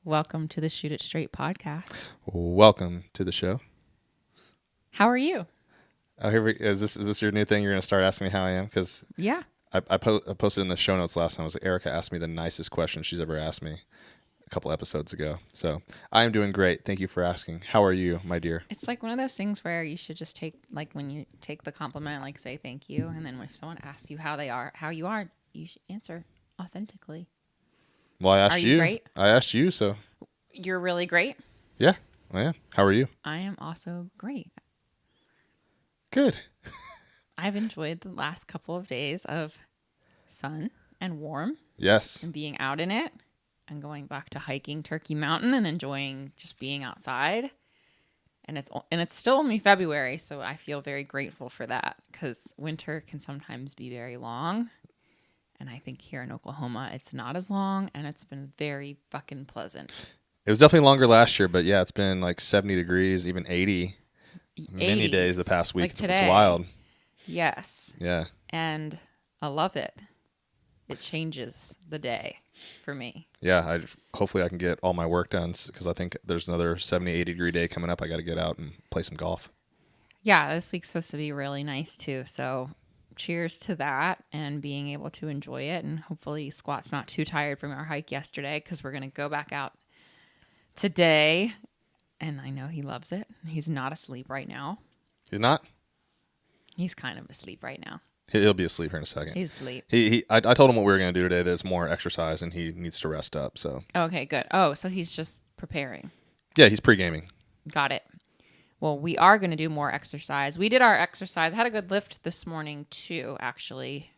Welcome to the Shoot It Straight podcast. Welcome to the show. How are you? Oh, is this your new thing? You're going to start asking me how I am? Because Yeah. I posted in the show notes last time. Erika asked me the nicest question she's ever asked me a couple episodes ago. So I am doing great. Thank you for asking. How are you, my dear? It's like one of those things where you should just take, like when you take the compliment, like say thank you. And then if someone asks you how you are, you should answer authentically. Well, I asked you. Great? I asked you, so. You're really great. Yeah, I am. How are you? I am also great. Good. I've enjoyed the last couple of days of sun and warm. Yes. And being out in it and going back to hiking Turkey Mountain and enjoying just being outside. And it's still only February, so I feel very grateful for that because winter can sometimes be very long. And I think here in Oklahoma, it's not as long, and it's been very fucking pleasant. It was definitely longer last year, but yeah, it's been like 70 degrees, even 80 many 80s, days the past week. Like today. It's wild. Yes. Yeah. And I love it. It changes the day for me. Yeah, hopefully I can get all my work done because I think there's another 70, 80 degree day coming up. I got to get out and play some golf. Yeah, this week's supposed to be really nice too, so cheers to that and being able to enjoy it. And hopefully Squat's not too tired from our hike yesterday because we're going to go back out today. And I know he loves it. He's not asleep right now. He's not? He's kind of asleep right now. He'll be asleep here in a second. He's asleep. I told him what we were going to do today. That it's more exercise and he needs to rest up. So. Okay, good. Oh, so he's just preparing. Yeah, he's pre-gaming. Got it. Well, we are going to do more exercise. We did our exercise. I had a good lift this morning too, actually,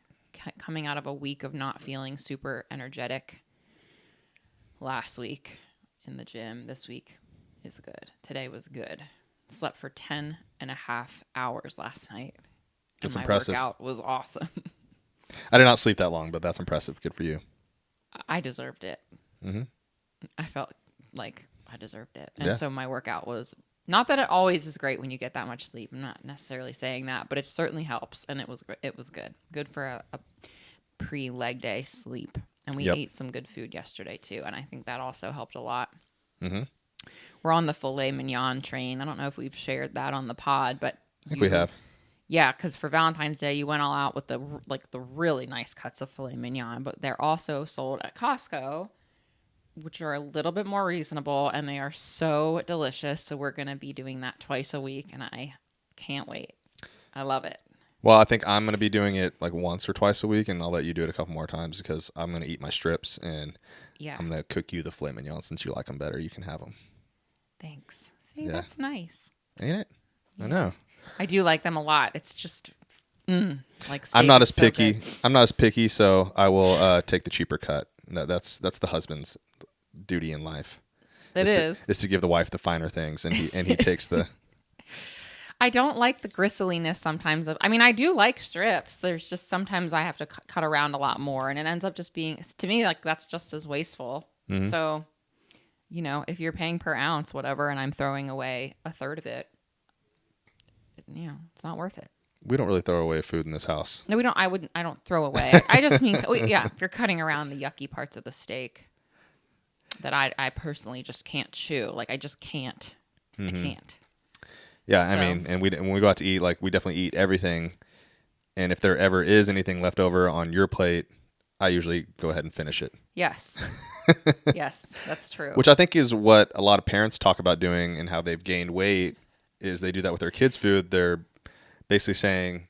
coming out of a week of not feeling super energetic last week in the gym. This week is good. Today was good. Slept for 10 and a half hours last night. That's and impressive. My workout was awesome. I did not sleep that long, but that's impressive. Good for you. I deserved it. Mm-hmm. I felt like I deserved it. And so my workout was... Not that it always is great when you get that much sleep. I'm not necessarily saying that, but it certainly helps. And it was good. Good for a pre-leg day sleep. And we ate some good food yesterday too. And I think that also helped a lot. Mm-hmm. We're on the Filet Mignon train. I don't know if we've shared that on the pod, but I think we have. Yeah, because for Valentine's Day, you went all out with the really nice cuts of Filet Mignon, but they're also sold at Costco, which are a little bit more reasonable, and they are so delicious. So we're going to be doing that twice a week, and I can't wait. I love it. Well, I think I'm going to be doing it like once or twice a week, and I'll let you do it a couple more times because I'm going to eat my strips, and I'm going to cook you the filet mignon since you like them better. You can have them. Thanks. See, that's nice. Ain't it? Yeah. I know. I do like them a lot. It's just like steak I'm not as so picky. good. I'm not as picky, so I will take the cheaper cut. That's the husband's duty in life. Is to give the wife the finer things, and he takes the. I don't like the gristliness sometimes. I do like strips. There's just sometimes I have to cut around a lot more, and it ends up just being, to me, like that's just as wasteful. Mm-hmm. So, if you're paying per ounce, whatever, and I'm throwing away a third of it, it's not worth it. We don't really throw away food in this house. No, we don't. I don't throw away. I just mean, if you're cutting around the yucky parts of the steak that I personally just can't chew. Like I just can't. Mm-hmm. I can't. Yeah, so. I mean, and when we go out to eat, like we definitely eat everything. And if there ever is anything left over on your plate, I usually go ahead and finish it. Yes. Yes, that's true. Which I think is what a lot of parents talk about doing and how they've gained weight is they do that with their kids' food. They're basically saying,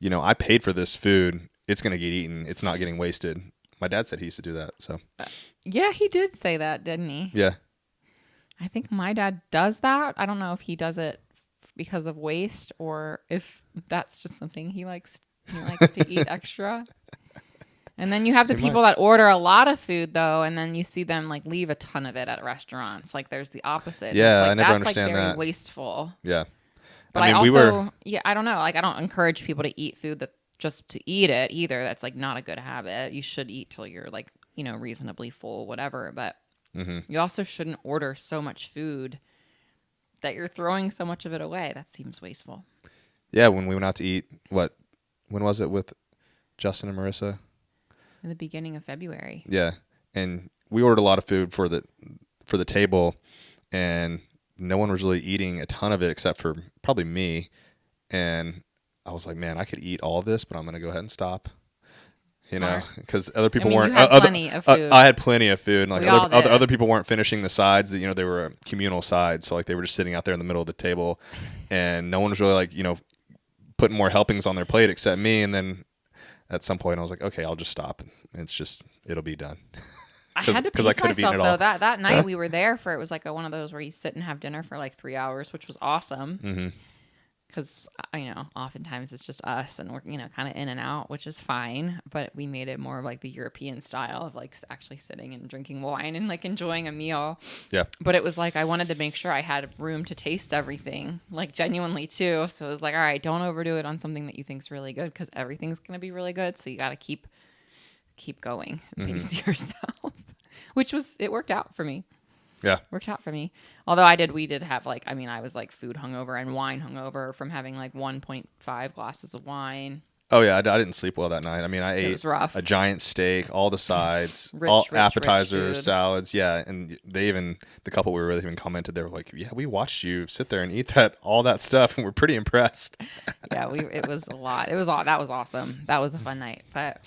I paid for this food. It's going to get eaten. It's not getting wasted. My dad said he used to do that. So. Yeah, he did say that, didn't he? Yeah. I think my dad does that. I don't know if he does it because of waste or if that's just something he likes to eat extra. And then you have the people that order a lot of food though, and then you see them like leave a ton of it at restaurants. Like there's the opposite. Yeah, like, I never that's understand like very that. Wasteful. Yeah. But I also, I don't know. Like I don't encourage people to eat food that just to eat it either. That's like not a good habit. You should eat till you're like, reasonably full, whatever. But you also shouldn't order so much food that you're throwing so much of it away. That seems wasteful. Yeah, when we went out to eat, when was it with Justin and Marissa? In the beginning of February. Yeah, and we ordered a lot of food for for the table, and no one was really eating a ton of it except for probably me. And I was like, man, I could eat all of this, but I'm going to go ahead and stop. Smart. Because other people you weren't. had plenty of food. I had plenty of food. And like We all did. other people weren't finishing the sides. That they were communal sides, so like they were just sitting out there in the middle of the table, and no one was really like putting more helpings on their plate except me. And then at some point, I was like, okay, I'll just stop. It'll be done. I had to pace I couldn't have eaten myself it all. That night we were there for, it was like one of those where you sit and have dinner for like 3 hours, which was awesome. Mm-hmm. Because oftentimes it's just us and we're kind of in and out, which is fine. But we made it more of like the European style of like actually sitting and drinking wine and like enjoying a meal. Yeah. But it was like I wanted to make sure I had room to taste everything, like genuinely too. So it was like, all right, don't overdo it on something that you think's really good, because everything's gonna be really good. So you got to keep going, pace yourself. It worked out for me. Yeah. Worked out for me. Although we did have I was like food hungover and wine hungover from having like 1.5 glasses of wine. Oh yeah, I didn't sleep well that night. I mean, I ate rough. a giant steak, all the sides, Rich appetizers, food. salads. Yeah, and the couple we were with even commented, they were like, "Yeah, we watched you sit there and eat all that stuff, and we're pretty impressed." Yeah, it was a lot. That was awesome. That was a fun night. But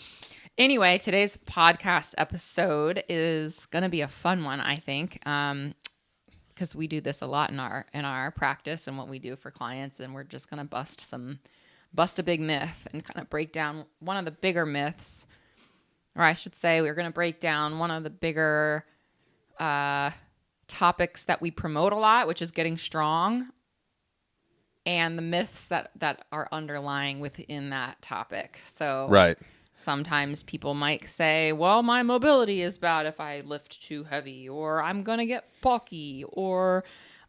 anyway, today's podcast episode is going to be a fun one, I think, because we do this a lot in our practice and what we do for clients, and we're just going to bust a big myth and kind of break down one of the bigger myths, or I should say we're going to break down one of the bigger topics that we promote a lot, which is getting strong, and the myths that are underlying within that topic. So Right. sometimes people might say, well, my mobility is bad if I lift too heavy, or I'm going to get bulky, or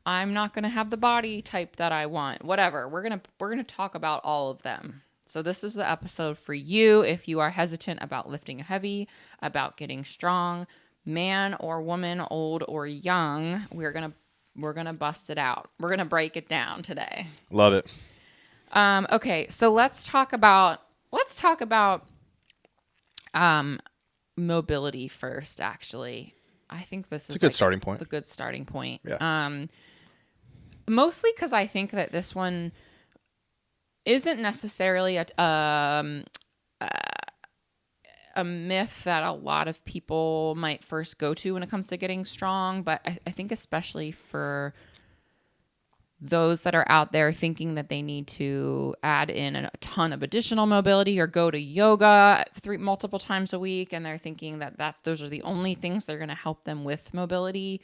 I'm not going to have the body type that I want. Whatever. We're going to talk about all of them. So this is the episode for you if you are hesitant about lifting heavy, about getting strong, man or woman, old or young. We're going to bust it out. We're going to break it down today. Love it. Okay, so let's talk about mobility first, actually. I think this is a good starting point. The good starting point. Yeah. Mostly because I think that this one isn't necessarily a myth that a lot of people might first go to when it comes to getting strong, but I think especially for those that are out there thinking that they need to add in a ton of additional mobility or go to yoga multiple times a week, and they're thinking that those are the only things that are going to help them with mobility,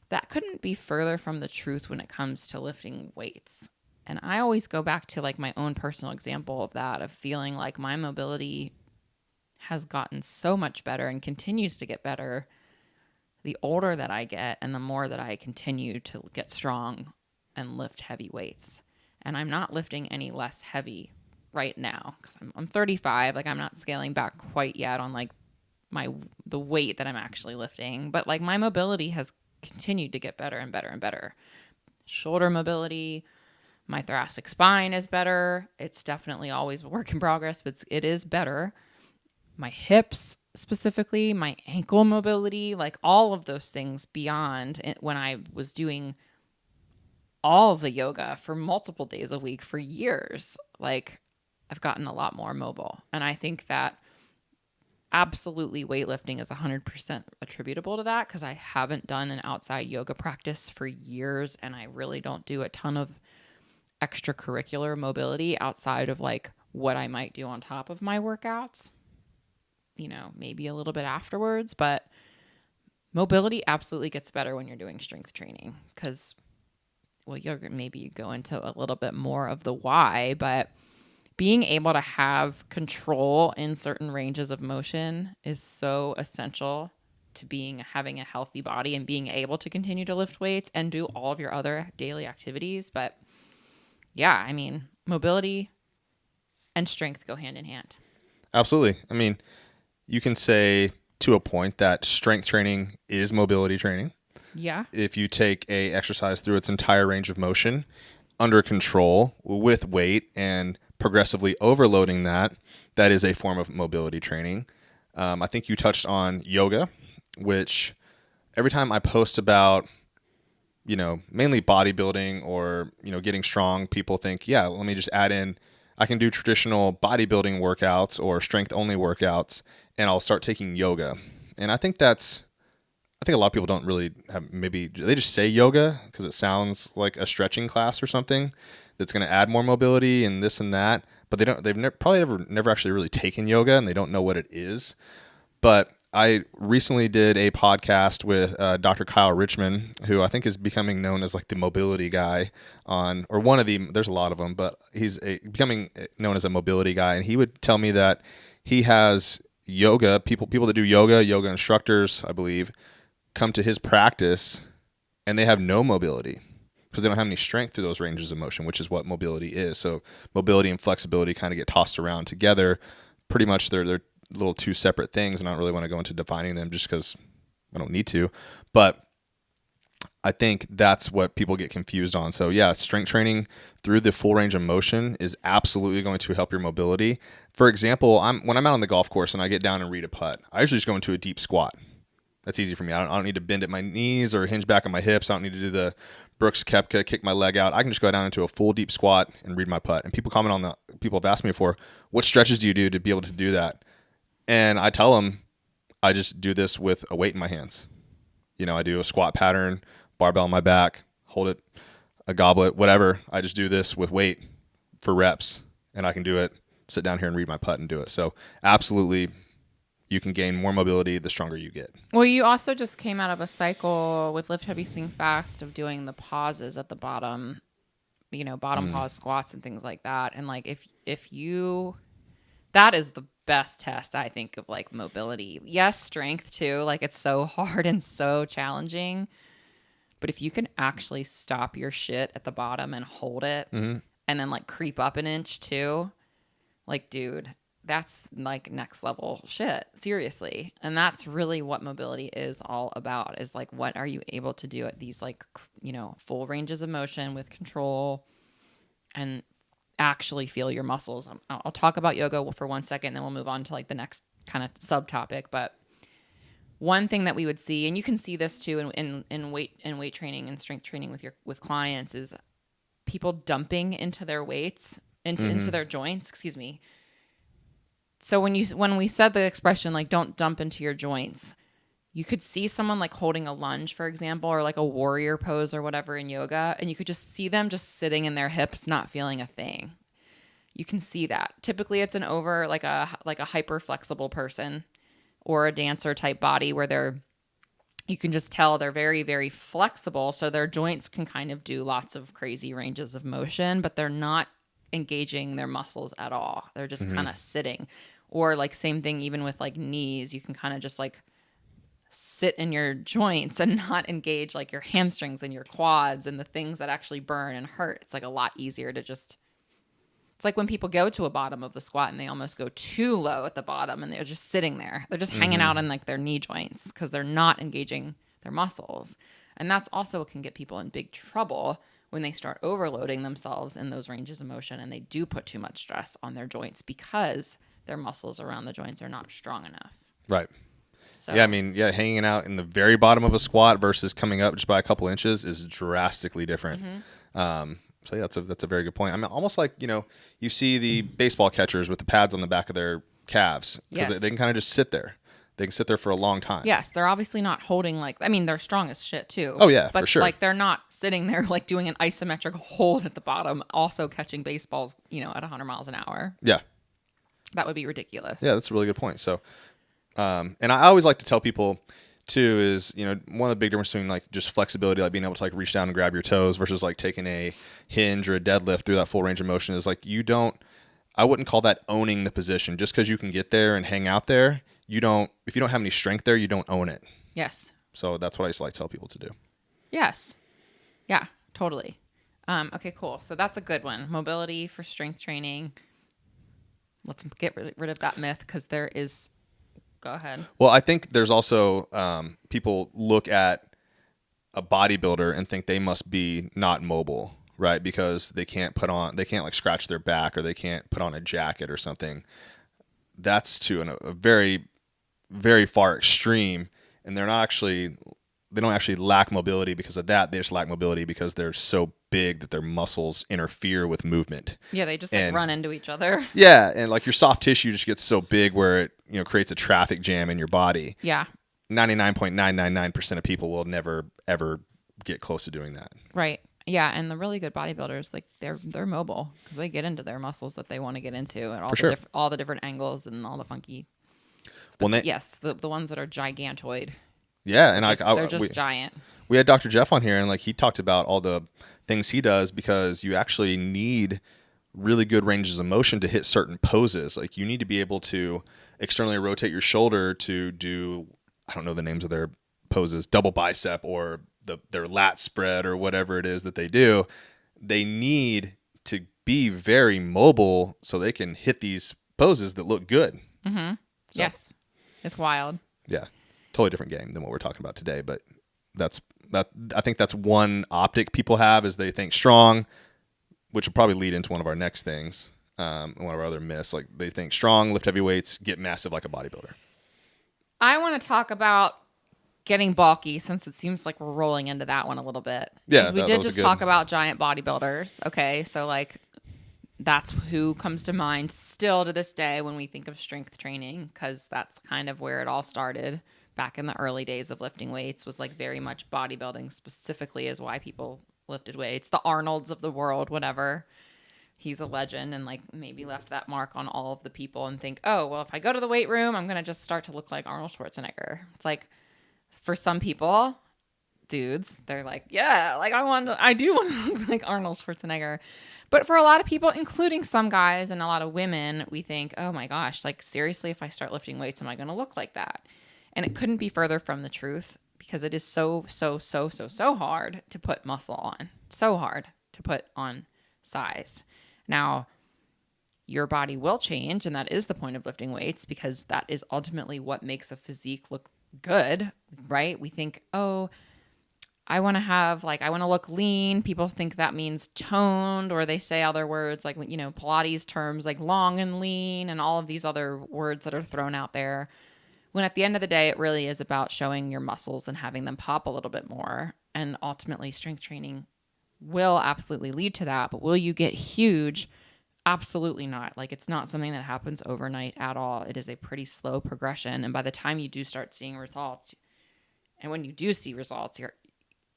that couldn't be further from the truth when it comes to lifting weights. And I always go back to like my own personal example of that, of feeling like my mobility has gotten so much better and continues to get better the older that I get and the more that I continue to get strong and lift heavy weights. And I'm not lifting any less heavy right now because I'm 35. Like I'm not scaling back quite yet on like the weight that I'm actually lifting, but like my mobility has continued to get better and better and better. Shoulder mobility, my thoracic spine is better. It's definitely always a work in progress, but it is better. My hips specifically, my ankle mobility, like all of those things beyond when I was doing all of the yoga for multiple days a week for years. Like I've gotten a lot more mobile. And I think that absolutely weightlifting is 100% attributable to that, because I haven't done an outside yoga practice for years, and I really don't do a ton of extracurricular mobility outside of like what I might do on top of my workouts, maybe a little bit afterwards. But mobility absolutely gets better when you're doing strength training, because maybe you go into a little bit more of the why, but being able to have control in certain ranges of motion is so essential to having a healthy body and being able to continue to lift weights and do all of your other daily activities. But yeah, I mean, mobility and strength go hand in hand. Absolutely. I mean, you can say to a point that strength training is mobility training. Yeah. If you take a exercise through its entire range of motion under control with weight and progressively overloading that is a form of mobility training. I think you touched on yoga, which every time I post about, mainly bodybuilding or, getting strong, people think, yeah, let me just add in, I can do traditional bodybuilding workouts or strength only workouts, and I'll start taking yoga. And I think a lot of people don't really have, maybe they just say yoga because it sounds like a stretching class or something that's going to add more mobility and this and that, but they've never actually really taken yoga, and they don't know what it is. But I recently did a podcast with Dr. Kyle Richmond, who I think is becoming known as like the mobility guy there's a lot of them, but he's becoming known as a mobility guy. And he would tell me that he has people that do yoga instructors, I believe, come to his practice and they have no mobility because they don't have any strength through those ranges of motion, which is what mobility is. So mobility and flexibility kind of get tossed around together. Pretty much they're little two separate things, and I don't really want to go into defining them just because I don't need to. But I think that's what people get confused on. So yeah, strength training through the full range of motion is absolutely going to help your mobility. For example, when I'm out on the golf course and I get down and read a putt, I usually just go into a deep squat. That's easy for me. I don't need to bend at my knees or hinge back on my hips. I don't need to do the Brooks Koepka, kick my leg out. I can just go down into a full deep squat and read my putt. And people have asked me before, what stretches do you do to be able to do that? And I tell them, I just do this with a weight in my hands. I do a squat pattern, barbell on my back, hold it, a goblet, whatever. I just do this with weight for reps, and I can do it, sit down here and read my putt and do it. So absolutely, you can gain more mobility the stronger you get. Well, you also just came out of a cycle with lift heavy, swing fast of doing the pauses at the bottom, bottom pause squats and things like that. And like that is the best test, I think, of like mobility. Yes, strength too. Like it's so hard and so challenging. But if you can actually stop your shit at the bottom and hold it and then like creep up an inch too, like, dude, that's like next level shit. Seriously. And that's really what mobility is all about, is like, what are you able to do at these like, full ranges of motion with control and actually feel your muscles. I'll talk about yoga for 1 second, then we'll move on to like the next kind of subtopic. But one thing that we would see, and you can see this too in weight training and strength training with clients, is people dumping into their weights, into their joints, excuse me. So when we said the expression like don't dump into your joints, you could see someone like holding a lunge, for example, or like a warrior pose or whatever in yoga, and you could just see them just sitting in their hips, not feeling a thing. You can see that. Typically it's an over like a hyper flexible person or a dancer type body where you can just tell they're very, very flexible. So their joints can kind of do lots of crazy ranges of motion, but they're not engaging their muscles at all. They're just kind of sitting. Or like same thing, even with like knees, you can kind of just like sit in your joints and not engage like your hamstrings and your quads and the things that actually burn and hurt. It's like a lot easier to just, it's like when people go to a bottom of the squat and they almost go too low at the bottom and they're just sitting there. They're just hanging out in like their knee joints because they're not engaging their muscles. And that's also what can get people in big trouble when they start overloading themselves in those ranges of motion and they do put too much stress on their joints because their muscles around the joints are not strong enough. Right. So. Yeah, I mean, hanging out in the very bottom of a squat versus coming up just by a couple inches is drastically different. So yeah, that's a very good point. I mean, almost like, you see the baseball catchers with the pads on the back of their calves because yes. they can kind of just sit there. They can sit there for a long time. Yes, they're obviously not holding they're strong as shit too. Oh yeah, but for sure. Like they're not sitting there like doing an isometric hold at the bottom, also catching baseballs, at 100 miles an hour. Yeah. That would be ridiculous. Yeah, that's a really good point. So, and I always like to tell people too is, one of the big differences between like just flexibility, like being able to like reach down and grab your toes versus like taking a hinge or a deadlift through that full range of motion is like, I wouldn't call that owning the position. Just because you can get there and hang out there, if you don't have any strength there, you don't own it. Yes. So that's what I used to like to tell people to do. Yes. Yeah, totally. Okay, cool. So that's a good one. Mobility for strength training. Let's get rid of that myth because there is. Go ahead. Well, I think there's also people look at a bodybuilder and think they must be not mobile, right? Because they can't like scratch their back or they can't put on a jacket or something. That's to a very, very far extreme, and they're not actually actually lack mobility because of that. They just lack mobility because they're so big that their muscles interfere with movement. Yeah, they just like run into each other. Yeah, and like your soft tissue just gets so big where it, creates a traffic jam in your body. Yeah. 99.999% of people will never ever get close to doing that. Right. Yeah, and the really good bodybuilders, like they're mobile because they get into their muscles that they want to get into at all the different angles and all the funky. But yes, the ones that are gigantoid. Yeah, and they're just giant. We had Dr. Jeff on here, and like he talked about all the things he does because you actually need really good ranges of motion to hit certain poses. Like you need to be able to externally rotate your shoulder to do, I don't know the names of their poses, double bicep or their lat spread or whatever it is that they do. They need to be very mobile so they can hit these poses that look good. Mm-hmm. So, yes, it's wild. Yeah. Totally different game than what we're talking about today, but I think that's one optic people have is they think strong, which will probably lead into one of our next things, one of our other myths. Like they think strong, lift heavy weights, get massive like a bodybuilder. I want to talk about getting bulky since it seems like we're rolling into that one a little bit. Yeah, we did just talk about giant bodybuilders. Okay, so like that's who comes to mind still to this day when we think of strength training because that's kind of where it all started. Back in the early days of lifting weights was like very much bodybuilding specifically is why people lifted weights. The Arnolds of the world, whatever. He's a legend and like maybe left that mark on all of the people and think, oh, well, if I go to the weight room, I'm going to just start to look like Arnold Schwarzenegger. It's like for some people, dudes, they're like, yeah, like I do want to look like Arnold Schwarzenegger. But for a lot of people, including some guys and a lot of women, we think, oh my gosh, like seriously, if I start lifting weights, am I going to look like that? And it couldn't be further from the truth because it is so hard to put muscle on. So hard to put on size. Now, your body will change, and that is the point of lifting weights because that is ultimately what makes a physique look good, right? We think, oh, I want to look lean. People think that means toned, or they say other words like, Pilates terms like long and lean and all of these other words that are thrown out there. When at the end of the day, it really is about showing your muscles and having them pop a little bit more. And ultimately, strength training will absolutely lead to that. But will you get huge? Absolutely not. Like it's not something that happens overnight at all. It is a pretty slow progression. And by the time you do start seeing results, and when you do see results,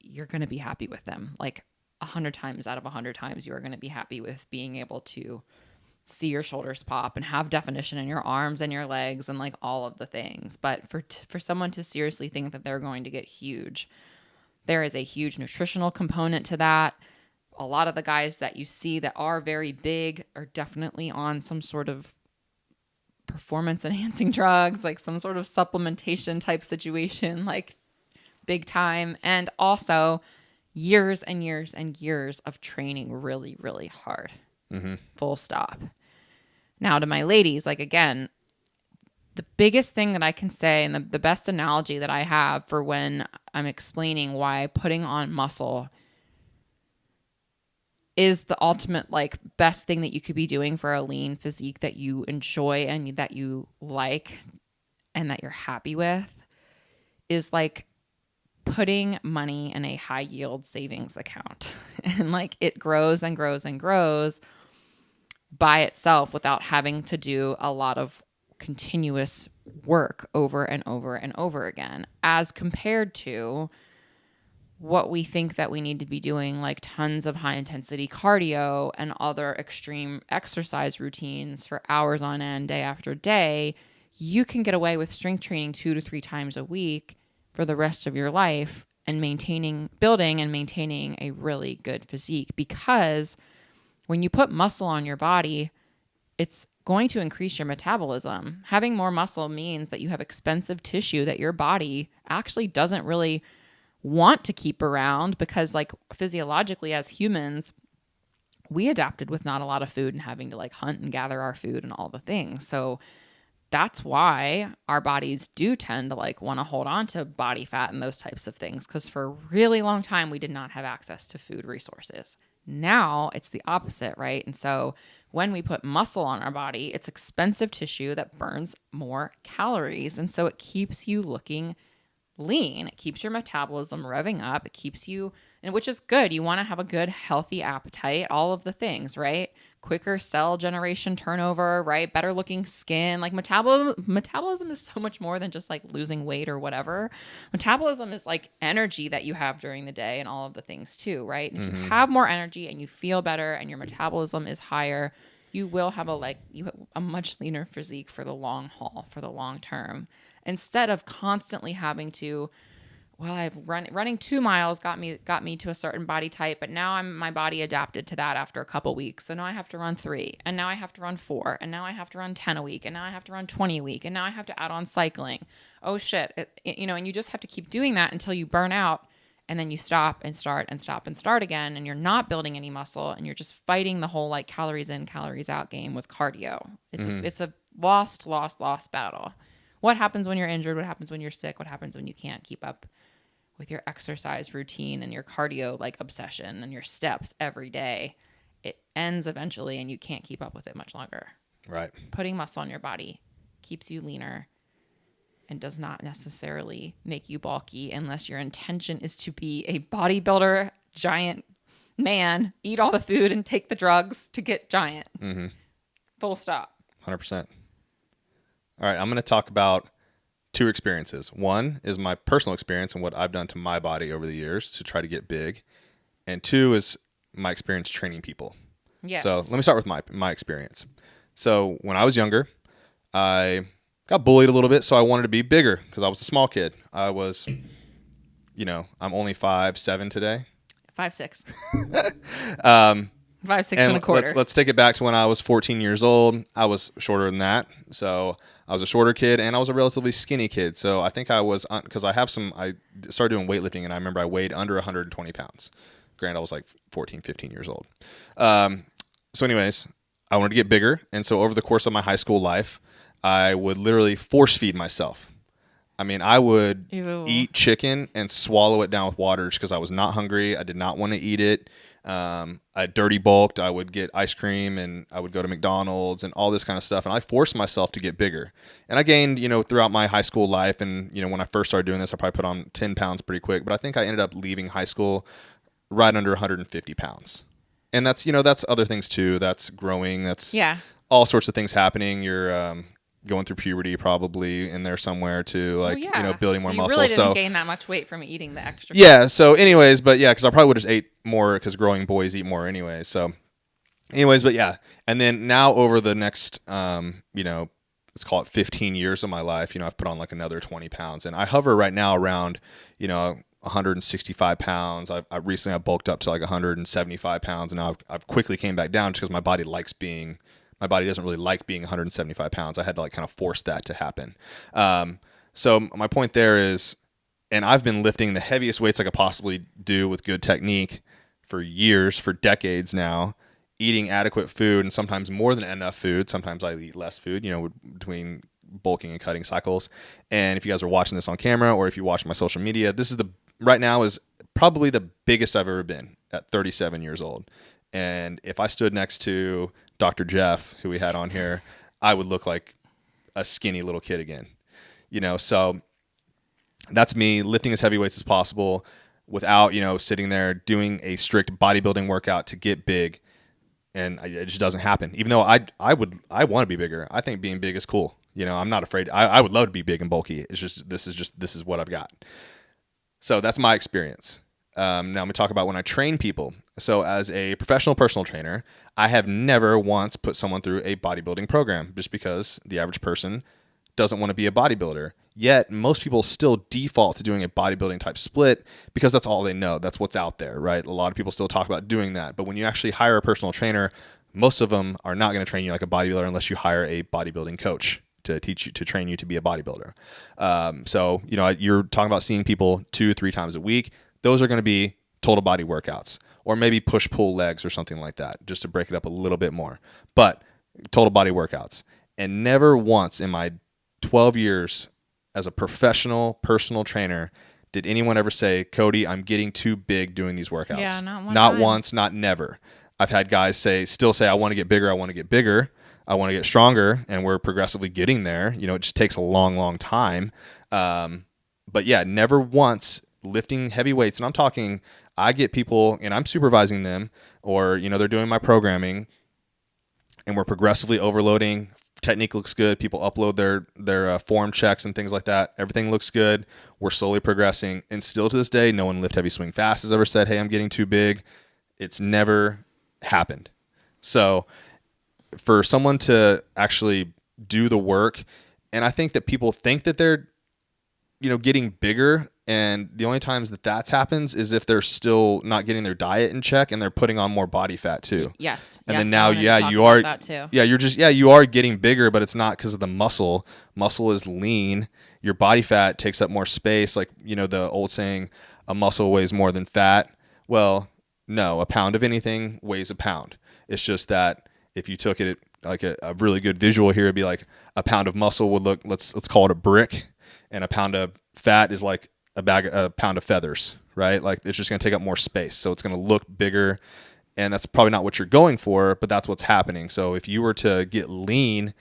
you're going to be happy with them. Like 100 times out of 100 times, you are going to be happy with being able to see your shoulders pop and have definition in your arms and your legs and like all of the things. But for someone to seriously think that they're going to get huge, there is a huge nutritional component to that. A lot of the guys that you see that are very big are definitely on some sort of performance enhancing drugs, like some sort of supplementation type situation, like big time. And also years and years and years of training really, really hard. Mm-hmm. Full stop. Now to my ladies, like again, the biggest thing that I can say and the best analogy that I have for when I'm explaining why putting on muscle is the ultimate like best thing that you could be doing for a lean physique that you enjoy and that you like and that you're happy with is like putting money in a high yield savings account. And like it grows and grows and grows by itself without having to do a lot of continuous work over and over and over again, as compared to what we think that we need to be doing, like tons of high intensity cardio and other extreme exercise routines for hours on end, day after day. You can get away with strength training 2 to 3 times a week for the rest of your life and building and maintaining a really good physique, because when you put muscle on your body, it's going to increase your metabolism. Having more muscle means that you have expensive tissue that your body actually doesn't really want to keep around, because like physiologically as humans, we adapted with not a lot of food and having to like hunt and gather our food and all the things. So that's why our bodies do tend to like want to hold on to body fat and those types of things, because for a really long time, we did not have access to food resources. Now it's the opposite, right? And so when we put muscle on our body, it's expensive tissue that burns more calories. And so it keeps you looking lean. It keeps your metabolism revving up. It keeps you, and which is good. You want to have a good, healthy appetite, all of the things, right? Quicker cell generation turnover, right? Better looking skin. Like metabolism is so much more than just like losing weight or whatever. Metabolism is like energy that you have during the day and all of the things too, right? And if you have more energy and you feel better and your metabolism is higher, you will have a much leaner physique for the long haul, for the long term. Instead of constantly having to, well, running 2 miles got me to a certain body type, but now my body adapted to that after a couple weeks. So now I have to run 3, and now I have to run 4, and now I have to run 10 a week, and now I have to run 20 a week, and now I have to add on cycling. Oh shit. And you just have to keep doing that until you burn out, and then you stop and start and stop and start again, and you're not building any muscle, and you're just fighting the whole like calories in, calories out game with cardio. It's a lost battle. What happens when you're injured? What happens when you're sick? What happens when you can't keep up with your exercise routine and your cardio like obsession and your steps every day? It ends eventually and you can't keep up with it much longer. Right. Putting muscle on your body keeps you leaner and does not necessarily make you bulky unless your intention is to be a bodybuilder, giant man, eat all the food and take the drugs to get giant. Mm-hmm. Full stop. 100%. All right, I'm going to talk about 2 experiences. One is my personal experience and what I've done to my body over the years to try to get big. And 2 is my experience training people. Yes. So let me start with my experience. So when I was younger, I got bullied a little bit, so I wanted to be bigger because I was a small kid. I was, I'm only 5'7" today. 5'6". 5'6" And and a quarter. Let's take it back to when I was 14 years old. I was shorter than that. So I was a shorter kid and I was a relatively skinny kid. So I think I was, because I started doing weightlifting and I remember I weighed under 120 pounds. Granted, I was like 14, 15 years old. So anyways, I wanted to get bigger. And so over the course of my high school life, I would literally force feed myself. I mean, I would eat chicken and swallow it down with water just because I was not hungry. I did not want to eat it. I dirty bulked. I would get ice cream and I would go to McDonald's and all this kind of stuff. And I forced myself to get bigger. And I gained, throughout my high school life. And, when I first started doing this, I probably put on 10 pounds pretty quick. But I think I ended up leaving high school right under 150 pounds. And that's, that's other things too. That's growing. That's all sorts of things happening. You're, going through puberty probably in there somewhere too, like, building more muscle. You really didn't gain that much weight from eating the extra. Yeah. So anyways, but yeah, because I probably would have just ate more because growing boys eat more anyway. So anyways, but yeah. And then now over the next, let's call it 15 years of my life, I've put on like another 20 pounds and I hover right now around, 165 pounds. I recently bulked up to like 175 pounds and now I've quickly came back down just because my body doesn't really like being 175 pounds. I had to like kind of force that to happen. So my point there is, and I've been lifting the heaviest weights I could possibly do with good technique for years, for decades now, eating adequate food and sometimes more than enough food. Sometimes I eat less food, between bulking and cutting cycles. And if you guys are watching this on camera or if you watch my social media, right now is probably the biggest I've ever been at 37 years old. And if I stood next to Dr. Jeff, who we had on here, I would look like a skinny little kid again. So that's me lifting as heavy weights as possible without, sitting there doing a strict bodybuilding workout to get big. And it just doesn't happen. Even though I want to be bigger. I think being big is cool. I'm not afraid. I would love to be big and bulky. It's just, this is what I've got. So that's my experience. Now let me talk about when I train people. So as a professional personal trainer, I have never once put someone through a bodybuilding program just because the average person doesn't want to be a bodybuilder. Yet most people still default to doing a bodybuilding type split because that's all they know. That's what's out there, right? A lot of people still talk about doing that. But when you actually hire a personal trainer, most of them are not going to train you like a bodybuilder unless you hire a bodybuilding coach to train you to be a bodybuilder. So, you're talking about seeing people 2-3 times a week. Those are going to be total body workouts or maybe push-pull legs or something like that, just to break it up a little bit more. But total body workouts. And never once in my 12 years as a professional personal trainer did anyone ever say, Cody, I'm getting too big doing these workouts. Yeah, not once, not never. I've had guys still say, I want to get bigger, I want to get bigger, I want to get stronger, and we're progressively getting there. It just takes a long, long time. But yeah, never once lifting heavy weights. And I'm talking, I get people and I'm supervising them, or, they're doing my programming and we're progressively overloading. Technique looks good. People upload their form checks and things like that. Everything looks good. We're slowly progressing. And still to this day, no one lift heavy swing fast has ever said, hey, I'm getting too big. It's never happened. So for someone to actually do the work, and I think that people think that they're, getting bigger, and the only times that that's happens is if they're still not getting their diet in check and they're putting on more body fat too. Yes. And yes, then now, you are are, that too. you are getting bigger, but it's not because of the muscle. Muscle is lean. Your body fat takes up more space. Like, the old saying, a muscle weighs more than fat. Well, no, a pound of anything weighs a pound. It's just that if you took it like a really good visual here, it'd be like a pound of muscle would look, let's call it a brick, and a pound of fat is like a pound of feathers, right? Like it's just going to take up more space. So it's going to look bigger, and that's probably not what you're going for, but that's what's happening. So if you were to get lean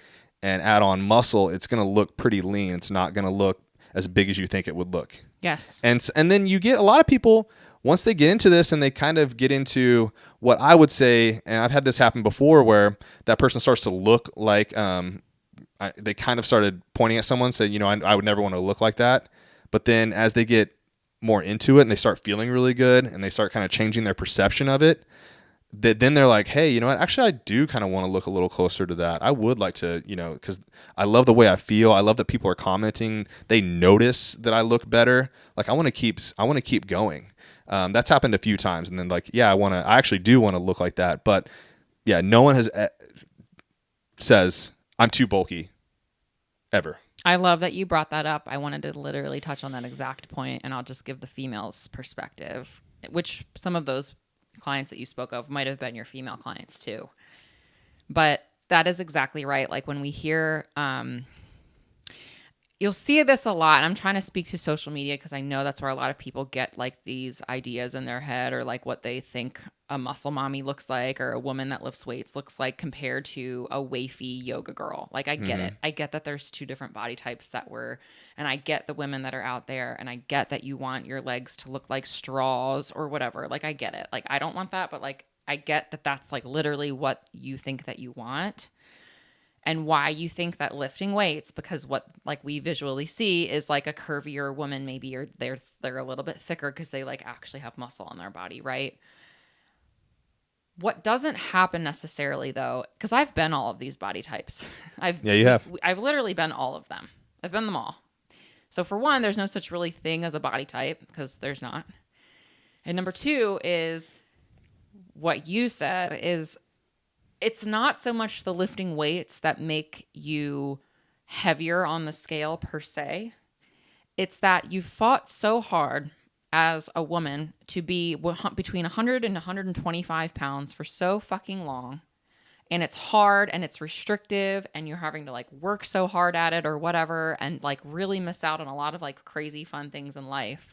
and add on muscle, it's going to look pretty lean. It's not going to look as big as you think it would look. Yes. And then you get a lot of people, once they get into this and they kind of get into what I would say, and I've had this happen before, where that person starts to look like, they kind of started pointing at someone, say, I would never want to look like that. But then as they get more into it and they start feeling really good and they start kind of changing their perception of it, then they're like, hey, you know what? Actually, I do kind of want to look a little closer to that. I would like to, because I love the way I feel. I love that people are commenting. They notice that I look better. Like I want to keep going. That's happened a few times. And then like, yeah, I actually do want to look like that. But yeah, no one says I'm too bulky ever. I love that you brought that up. I wanted to literally touch on that exact point, and I'll just give the female's perspective, which some of those clients that you spoke of might have been your female clients too. But that is exactly right. Like when we hear, you'll see this a lot. And I'm trying to speak to social media because I know that's where a lot of people get like these ideas in their head, or like what they think a muscle mommy looks like, or a woman that lifts weights looks like compared to a wafy yoga girl. Like I get it. I get that there's two different body types and I get the women that are out there, and I get that you want your legs to look like straws or whatever. Like I get it. Like I don't want that, but like I get that that's like literally what you think that you want. And why you think that lifting weights, because what like we visually see is like a curvier woman, maybe, or they're a little bit thicker because they like actually have muscle on their body, right? What doesn't happen necessarily though, because I've been all of these body types. You have. I've literally been all of them. I've been them all. So for one, there's no such really thing as a body type, because there's not. And number two is what you said is, it's not so much the lifting weights that make you heavier on the scale per se. It's that you fought so hard as a woman to be between 100 and 125 pounds for so fucking long. And it's hard and it's restrictive, and you're having to like work so hard at it or whatever, and like really miss out on a lot of like crazy fun things in life.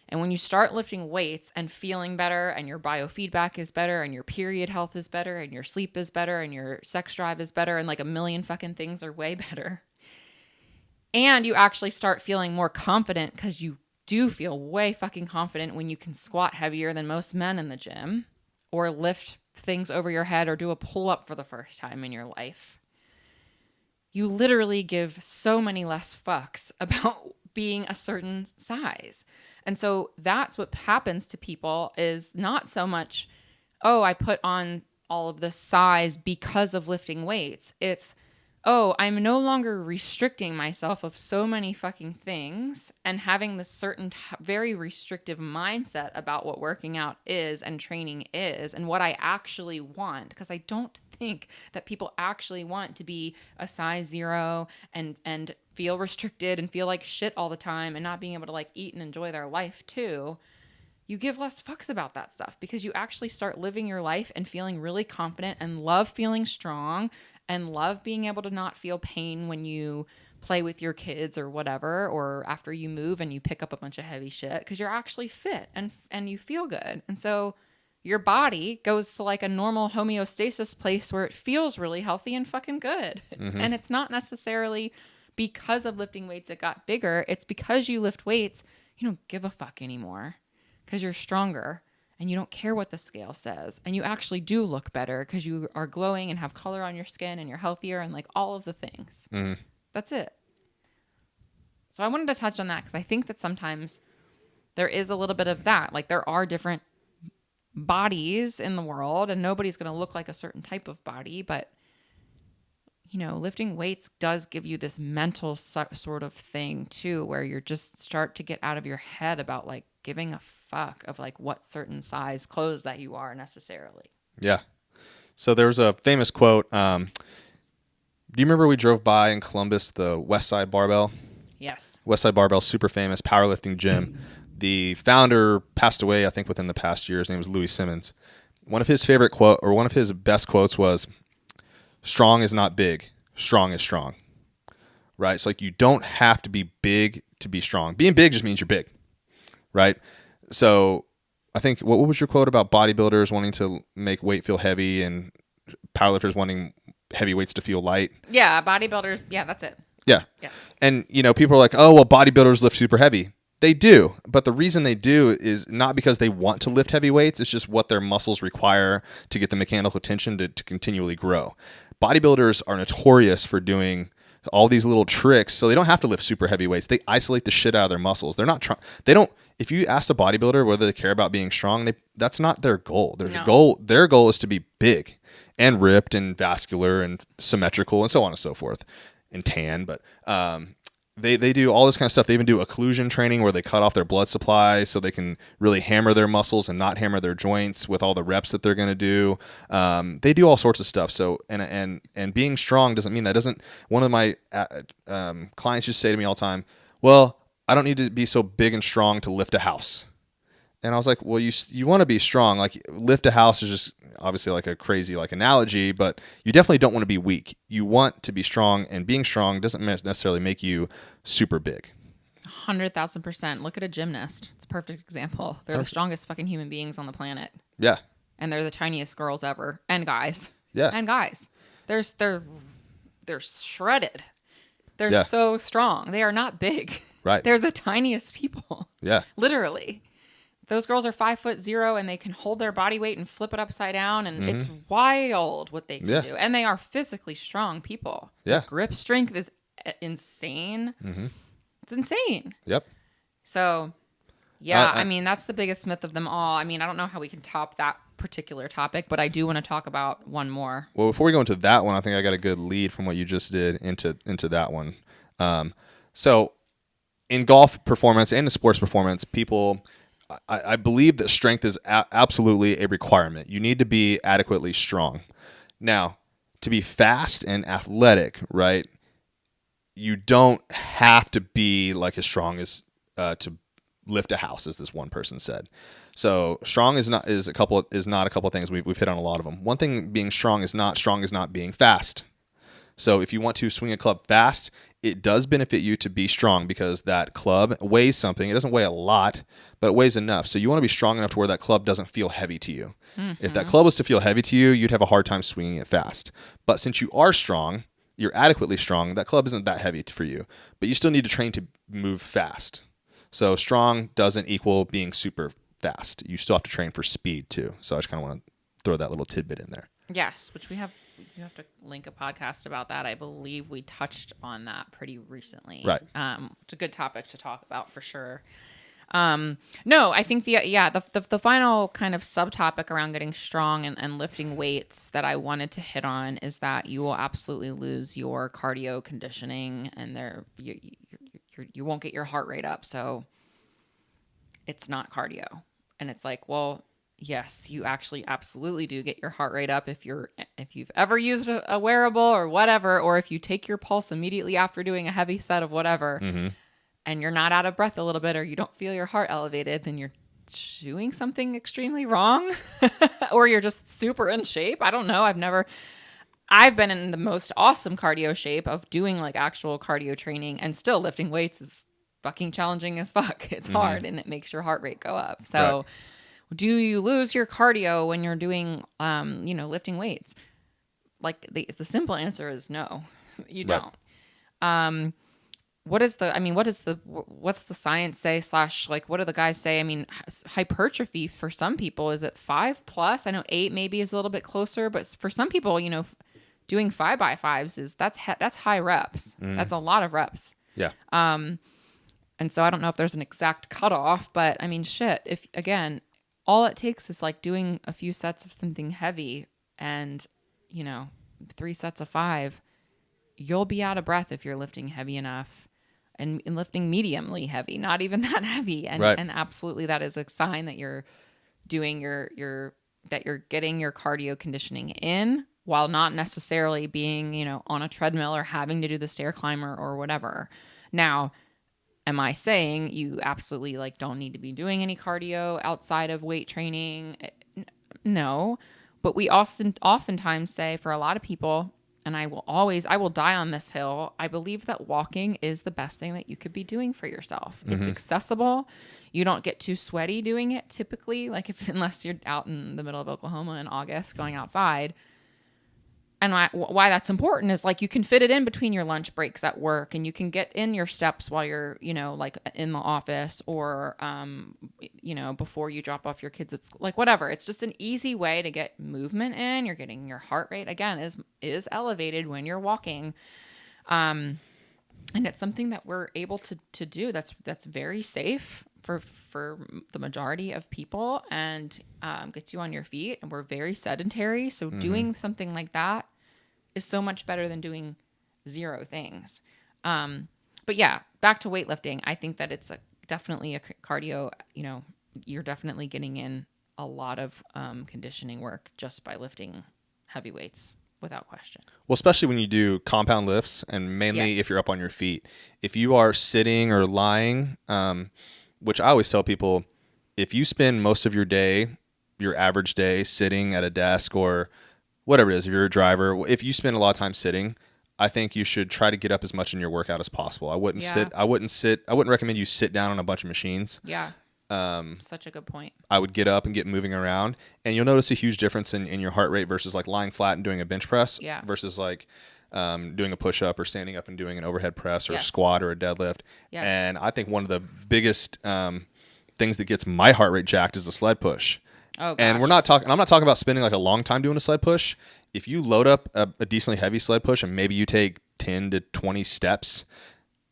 And when you start lifting weights and feeling better, and your biofeedback is better, and your period health is better, and your sleep is better, and your sex drive is better, and like a million fucking things are way better, and you actually start feeling more confident, because you do feel way fucking confident when you can squat heavier than most men in the gym, or lift things over your head, or do a pull-up for the first time in your life. You literally give so many less fucks about being a certain size. And so that's what happens to people, is not so much, oh, I put on all of this size because of lifting weights. It's, oh, I'm no longer restricting myself of so many fucking things and having this certain very restrictive mindset about what working out is and training is and what I actually want. Because I don't think that people actually want to be a size 0 and feel restricted and feel like shit all the time and not being able to like eat and enjoy their life too. You give less fucks about that stuff because you actually start living your life and feeling really confident and love feeling strong and love being able to not feel pain when you play with your kids or whatever, or after you move and you pick up a bunch of heavy shit, because you're actually fit and you feel good. And so your body goes to like a normal homeostasis place where it feels really healthy and fucking good. Mm-hmm. And it's not necessarily because of lifting weights, it got bigger. It's because you lift weights, you don't give a fuck anymore because you're stronger and you don't care what the scale says. And you actually do look better because you are glowing and have color on your skin and you're healthier and like all of the things. Mm-hmm. That's it. So I wanted to touch on that because I think that sometimes there is a little bit of that. Like there are different bodies in the world and nobody's going to look like a certain type of body, but you know, lifting weights does give you this mental sort of thing too, where you're just start to get out of your head about like giving a fuck of like what certain size clothes that you are necessarily. Yeah. So there's a famous quote. Do you remember we drove by in Columbus, the West Side Barbell? Yes. West Side Barbell, super famous powerlifting gym. The founder passed away, I think, within the past year. His name was Louis Simmons. One of his favorite quote, or one of his best quotes was, "Strong is not big. Strong is strong." Right? It's like you don't have to be big to be strong. Being big just means you're big. Right? So I think, what was your quote about bodybuilders wanting to make weight feel heavy and powerlifters wanting heavy weights to feel light? Yeah, bodybuilders. Yeah, that's it. Yeah. Yes. And, you know, people are like, oh, well, bodybuilders lift super heavy. They do. But the reason they do is not because they want to lift heavy weights. It's just what their muscles require to get the mechanical tension to continually grow. Bodybuilders are notorious for doing all these little tricks, so they don't have to lift super heavy weights. They isolate the shit out of their muscles. They're not trying. They don't. If you ask a bodybuilder whether they care about being strong, that's not their goal. Their goal is to be big and ripped and vascular and symmetrical and so on and so forth, and tan. But they do all this kind of stuff. They even do occlusion training where they cut off their blood supply so they can really hammer their muscles and not hammer their joints with all the reps that they're going to do. They do all sorts of stuff. So and being strong doesn't mean that. Doesn't one of my clients just say to me all the time, "Well, I don't need to be so big and strong to lift a house." And I was like, well, you want to be strong. Like lift a house is just obviously like a crazy like analogy, but you definitely don't want to be weak. You want to be strong, and being strong doesn't necessarily make you super big. 100,000%. Look at a gymnast. It's a perfect example. They're the strongest fucking human beings on the planet. Yeah. And they're the tiniest girls ever. And guys. Yeah. And guys. They're shredded. They're so strong. They are not big. Right. They're the tiniest people. Yeah. Literally. Those girls are 5'0" and they can hold their body weight and flip it upside down, and it's wild what they can do. And they are physically strong people. Yeah. Their grip strength is insane. Mm-hmm. It's insane. Yep. So, yeah, I mean, that's the biggest myth of them all. I mean, I don't know how we can top that particular topic, but I do want to talk about one more. Well, before we go into that one, I think I got a good lead from what you just did into that one. So, in golf performance and in sports performance, people... I believe that strength is absolutely a requirement. You need to be adequately strong. Now, to be fast and athletic, right, you don't have to be like as strong as to lift a house, as this one person said. So strong is not a couple of things. We've hit on a lot of them. One thing being strong is not being fast. So if you want to swing a club fast, it does benefit you to be strong because that club weighs something. It doesn't weigh a lot, but it weighs enough. So you want to be strong enough to where that club doesn't feel heavy to you. Mm-hmm. If that club was to feel heavy to you, you'd have a hard time swinging it fast. But since you are strong, you're adequately strong, that club isn't that heavy for you. But you still need to train to move fast. So strong doesn't equal being super fast. You still have to train for speed too. So I just kind of want to throw that little tidbit in there. Yes, which you have to link a podcast about that. I believe we touched on that pretty recently. Right. It's a good topic to talk about for sure. No, I think the final kind of subtopic around getting strong and lifting weights that I wanted to hit on is that you will absolutely lose your cardio conditioning, and you won't get your heart rate up. So it's not cardio. And it's like, well, yes, you actually absolutely do get your heart rate up if you've ever used a wearable or whatever, or if you take your pulse immediately after doing a heavy set of whatever, and you're not out of breath a little bit, or you don't feel your heart elevated, then you're doing something extremely wrong, or you're just super in shape. I don't know. I've been in the most awesome cardio shape of doing like actual cardio training, and still lifting weights is fucking challenging as fuck. It's hard, and it makes your heart rate go up. So. Right. Do you lose your cardio when you're doing, lifting weights? Like the simple answer is no, you don't. what's the science say / like, what do the guys say? I mean, hypertrophy for some people is at 5+. I know 8 maybe is a little bit closer, but for some people, doing 5x5s that's high reps. That's a lot of reps. Yeah. And so I don't know if there's an exact cutoff, but I mean, shit, if again, all it takes is like doing a few sets of something heavy and, 3 sets of 5, you'll be out of breath if you're lifting heavy enough and lifting mediumly heavy, not even that heavy. And, Right. and absolutely that is a sign that you're doing that you're getting your cardio conditioning in while not necessarily being, on a treadmill or having to do the stair climber or whatever. Now, am I saying you absolutely like don't need to be doing any cardio outside of weight training? No, but we oftentimes say for a lot of people, and I will die on this hill, I believe that walking is the best thing that you could be doing for yourself. It's accessible. You don't get too sweaty doing it typically, unless you're out in the middle of Oklahoma in August going outside. And why that's important is like you can fit it in between your lunch breaks at work, and you can get in your steps while you're, like in the office or, before you drop off your kids at school, like whatever. It's just an easy way to get movement in. You're getting your heart rate again is elevated when you're walking. And it's something that we're able to do. That's very safe for the majority of people and gets you on your feet. And we're very sedentary. So doing something like that is so much better than doing 0 things. But yeah, back to weightlifting. I think that it's definitely a cardio, you're definitely getting in a lot of conditioning work just by lifting heavy weights without question. Well, especially when you do compound lifts and mainly if you're up on your feet. If you are sitting or lying, which I always tell people, if you spend most of your day, your average day, sitting at a desk or whatever it is, if you're a driver, if you spend a lot of time sitting, I think you should try to get up as much in your workout as possible. I wouldn't recommend you sit down on a bunch of machines. Yeah. Such a good point. I would get up and get moving around, and you'll notice a huge difference in your heart rate versus like lying flat and doing a bench press versus like doing a push-up or standing up and doing an overhead press or a squat or a deadlift. Yes. And I think one of the biggest things that gets my heart rate jacked is the sled push. Oh, gosh. And I'm not talking about spending like a long time doing a sled push. If you load up a decently heavy sled push and maybe you take 10 to 20 steps,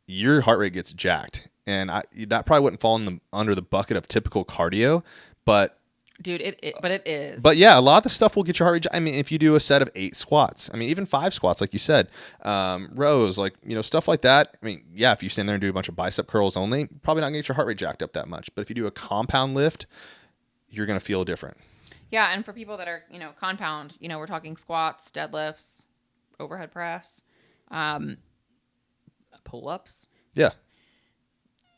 your heart rate gets jacked. And that probably wouldn't fall under the bucket of typical cardio, but dude, it is. But yeah, a lot of the stuff will get your heart rate. I mean, if you do a set of 8 squats, I mean, even 5 squats, like you said, rows, like, stuff like that. I mean, yeah, if you stand there and do a bunch of bicep curls only, probably not gonna get your heart rate jacked up that much. But if you do a compound lift, you're gonna feel different. Yeah, and for people that are, compound, we're talking squats, deadlifts, overhead press, pull-ups. Yeah.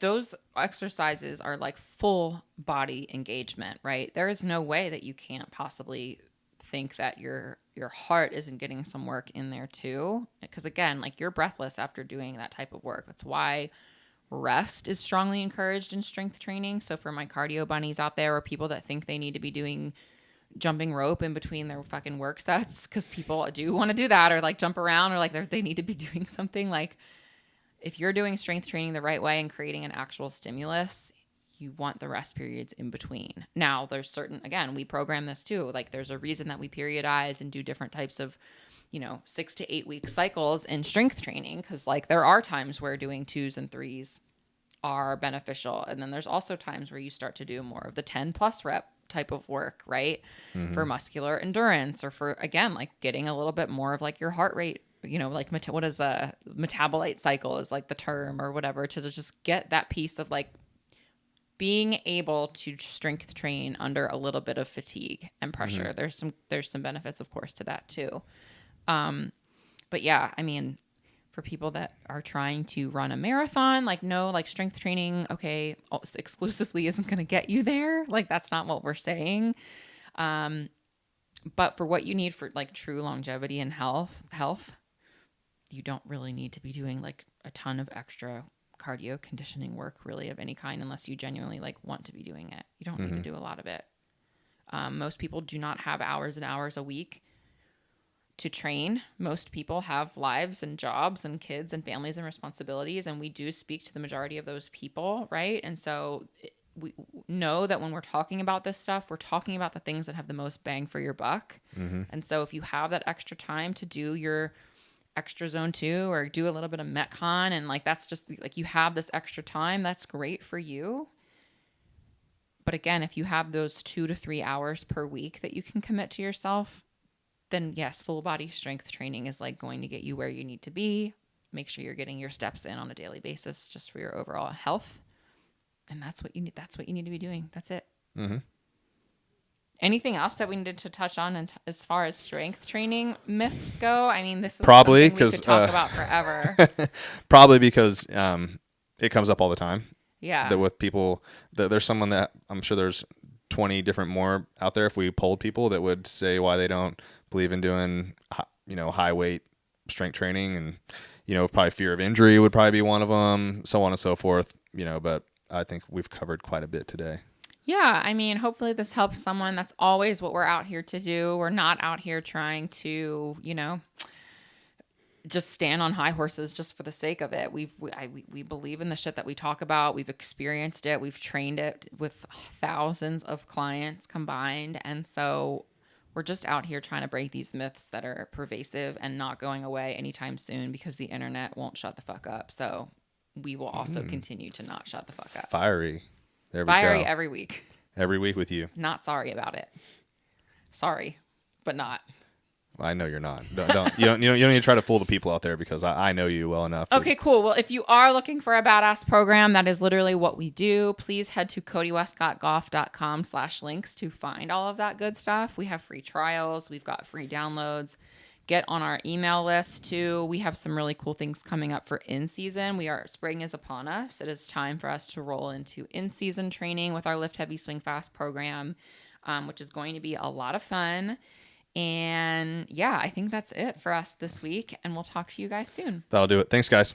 Those exercises are like full body engagement, right? There is no way that you can't possibly think that your heart isn't getting some work in there too. Because again, like you're breathless after doing that type of work. That's why rest is strongly encouraged in strength training. So for my cardio bunnies out there or people that think they need to be doing jumping rope in between their fucking work sets, because people do want to do that or like jump around or like they need to be doing something like, if you're doing strength training the right way and creating an actual stimulus, you want the rest periods in between. Now, there's again, we program this too. Like there's a reason that we periodize and do different types of, 6 to 8 week cycles in strength training. Cause like there are times where doing 2s and 3s are beneficial. And then there's also times where you start to do more of the 10+ rep type of work, right? Mm-hmm. For muscular endurance or for, again, like getting a little bit more of like your heart rate, like what is a metabolite cycle is like the term or whatever, to just get that piece of like being able to strength train under a little bit of fatigue and pressure. Mm-hmm. There's some benefits, of course, to that too. But yeah, I mean, for people that are trying to run a marathon, like no, like strength training, okay, exclusively isn't going to get you there. Like that's not what we're saying. But for what you need for like true longevity and health, you don't really need to be doing like a ton of extra cardio conditioning work really of any kind unless you genuinely like want to be doing it. You don't need to do a lot of it. Most people do not have hours and hours a week to train. Most people have lives and jobs and kids and families and responsibilities, and we do speak to the majority of those people, right? And so we know that when we're talking about this stuff, we're talking about the things that have the most bang for your buck. And so if you have that extra time to do your extra zone 2 or do a little bit of Metcon, and like that's just like you have this extra time, that's great for you. But again, if you have those 2 to 3 hours per week that you can commit to yourself, then yes, full body strength training is like going to get you where you need to be. Make sure you're getting your steps in on a daily basis just for your overall health. And that's what you need. That's what you need to be doing. That's it. Anything else that we needed to touch on as far as strength training myths go? I mean, this is Probably something we could talk about forever. Probably because it comes up all the time. Yeah. That with people, there's someone that I'm sure there's 20 different more out there if we polled people that would say why they don't believe in doing, high weight strength training, and, probably fear of injury would probably be one of them, so on and so forth, but I think we've covered quite a bit today. Yeah, I mean, hopefully this helps someone. That's always what we're out here to do. We're not out here trying to, just stand on high horses just for the sake of it. We believe in the shit that we talk about. We've experienced it. We've trained it with thousands of clients combined. And so we're just out here trying to break these myths that are pervasive and not going away anytime soon because the internet won't shut the fuck up. So we will also continue to not shut the fuck up. Fiery. There we Fiery go. every week. Every week with you. Not sorry about it. Sorry, but not. Well, I know you're not. You don't need to try to fool the people out there because I know you well enough. Okay, cool. Well, if you are looking for a badass program, that is literally what we do. Please head to codywescottgolf.com/links to find all of that good stuff. We have free trials. We've got free downloads. Get on our email list too. We have some really cool things coming up for in-season. Spring is upon us. It is time for us to roll into in-season training with our Lift Heavy Swing Fast program, which is going to be a lot of fun. And yeah, I think that's it for us this week, and we'll talk to you guys soon. That'll do it. Thanks, guys.